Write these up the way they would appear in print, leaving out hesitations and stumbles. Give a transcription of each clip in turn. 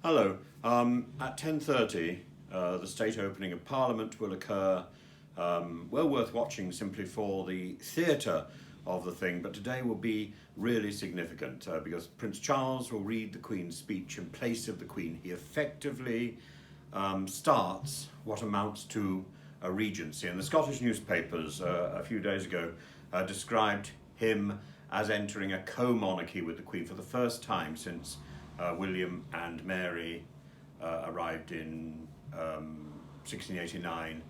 Hello. At 10:30, the state opening of Parliament will occur. Well worth watching simply for the theatre of the thing, but today will be really significant because Prince Charles will read the Queen's speech in place of the Queen. He effectively starts what amounts to a regency, and the Scottish newspapers a few days ago described him as entering a co-monarchy with the Queen for the first time since William and Mary arrived in 1689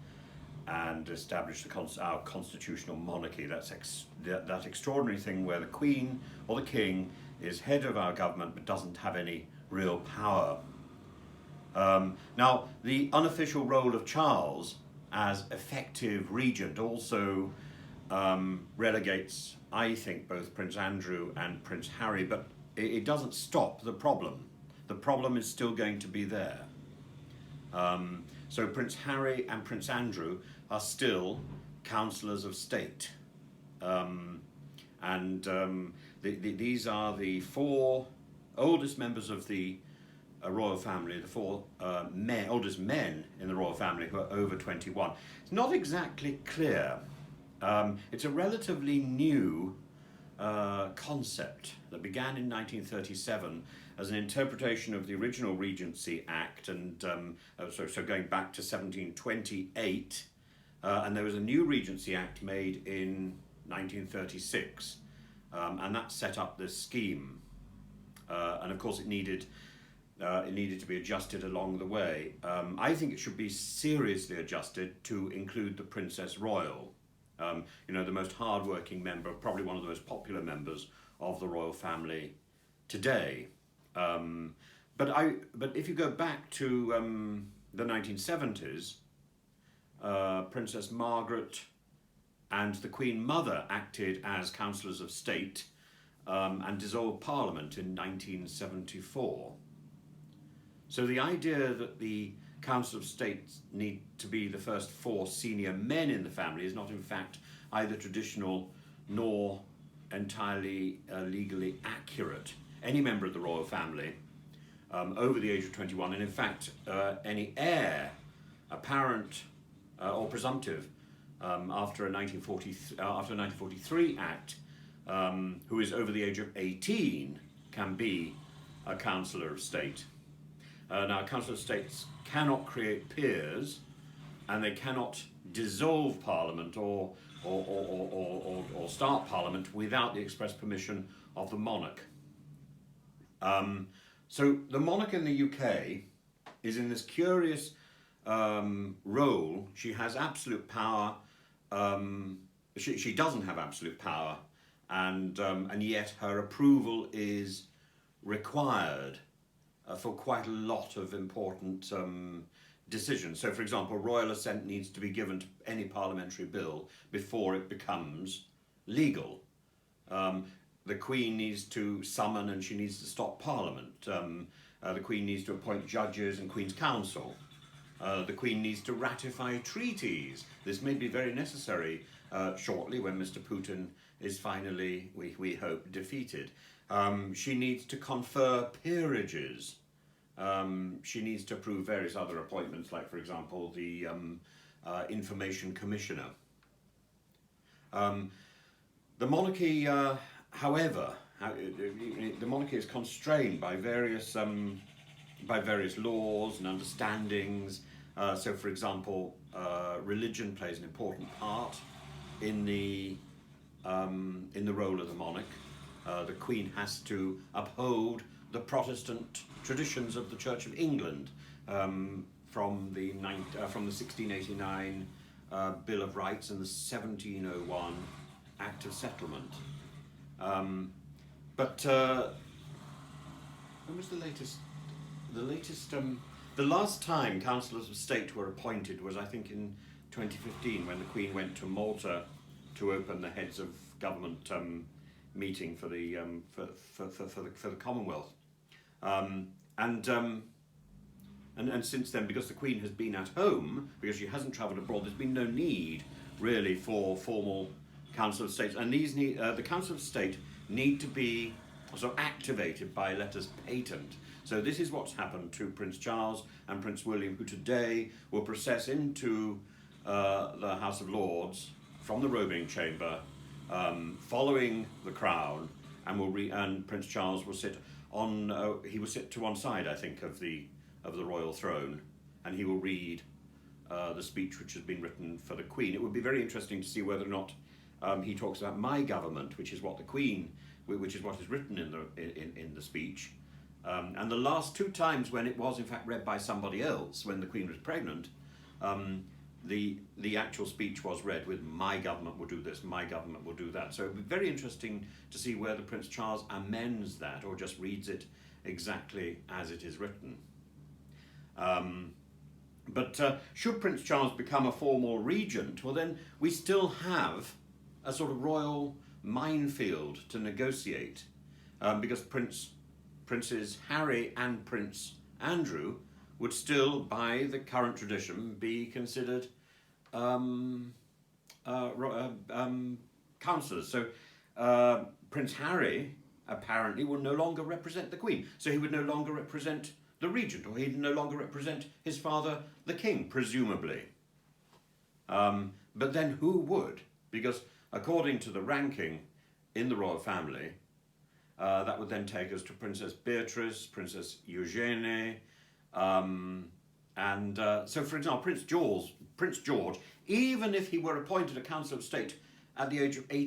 and established our constitutional monarchy. That extraordinary thing where the Queen or the King is head of our government but doesn't have any real power. Now, the unofficial role of Charles as effective regent also relegates, I think, both Prince Andrew and Prince Harry, but it doesn't stop the problem. The problem is still going to be there. So Prince Harry and Prince Andrew are still Counsellors of State. These are the four oldest members of the royal family, the four oldest men in the royal family who are over 21. It's not exactly clear. It's a relatively new concept that began in 1937 as an interpretation of the original Regency Act, and so going back to 1728, and there was a new Regency Act made in 1936, and that set up this scheme, and of course it needed to be adjusted along the way. I think it should be seriously adjusted to include the Princess Royal. The most hard-working member, probably one of the most popular members of the royal family today. But if you go back to the 1970s, Princess Margaret and the Queen Mother acted as Counsellors of State and dissolved Parliament in 1974. So the idea that the Council of State need to be the first four senior men in the family is not in fact either traditional nor entirely legally accurate. Any member of the royal family over the age of 21, and in fact any heir, apparent or presumptive, after a 1943 act, who is over the age of 18 can be a Counsellor of State. Now, Counsellor of States cannot create peers, and they cannot dissolve Parliament or start Parliament without the express permission of the monarch. So the monarch in the UK is in this curious role. She has absolute power. She doesn't have absolute power, and yet her approval is required for quite a lot of important decisions. So, for example, royal assent needs to be given to any parliamentary bill before it becomes legal. The Queen needs to summon and she needs to stop Parliament. The Queen needs to appoint judges and Queen's Counsel. The Queen needs to ratify treaties. This may be very necessary shortly when Mr. Putin is finally, we hope, defeated. She needs to confer peerages. She needs to approve various other appointments, like, for example, the Information Commissioner. The monarchy, however, the monarchy is constrained by various laws and understandings. So, for example, religion plays an important part in the role of the monarch. The Queen has to uphold the Protestant traditions of the Church of England from the 1689 Bill of Rights and the 1701 Act of Settlement. But when was the latest? The last time Counsellors of State were appointed was, I think, in 2015, when the Queen went to Malta to open the heads of government meeting for the Commonwealth, and since then, because the Queen has been at home, because she hasn't travelled abroad, there's been no need really for formal Council of State, and the Council of State need to be sort of activated by letters patent. So this is what's happened to Prince Charles and Prince William, who today will process into the House of Lords from the robing chamber, following the crown, and Prince Charles will sit on. He will sit to one side, I think, of the royal throne, and he will read the speech which has been written for the Queen. It would be very interesting to see whether or not he talks about my government, which is what the Queen, which is what is written in the speech. And the last two times when it was in fact read by somebody else, when the Queen was pregnant, the actual speech was read with "my government will do this, my government will do that." So it would be very interesting to see whether Prince Charles amends that or just reads it exactly as it is written. But should Prince Charles become a formal regent, well then we still have a sort of royal minefield to negotiate, because Princes Harry and Prince Andrew would still, by the current tradition, be considered counsellors. So Prince Harry apparently will no longer represent the Queen. So he would no longer represent the regent, or he'd no longer represent his father, the king, presumably. But then who would? Because according to the ranking in the royal family, that would then take us to Princess Beatrice, Princess Eugenie, so for example, Prince George, even if he were appointed a Council of State at the age of 18,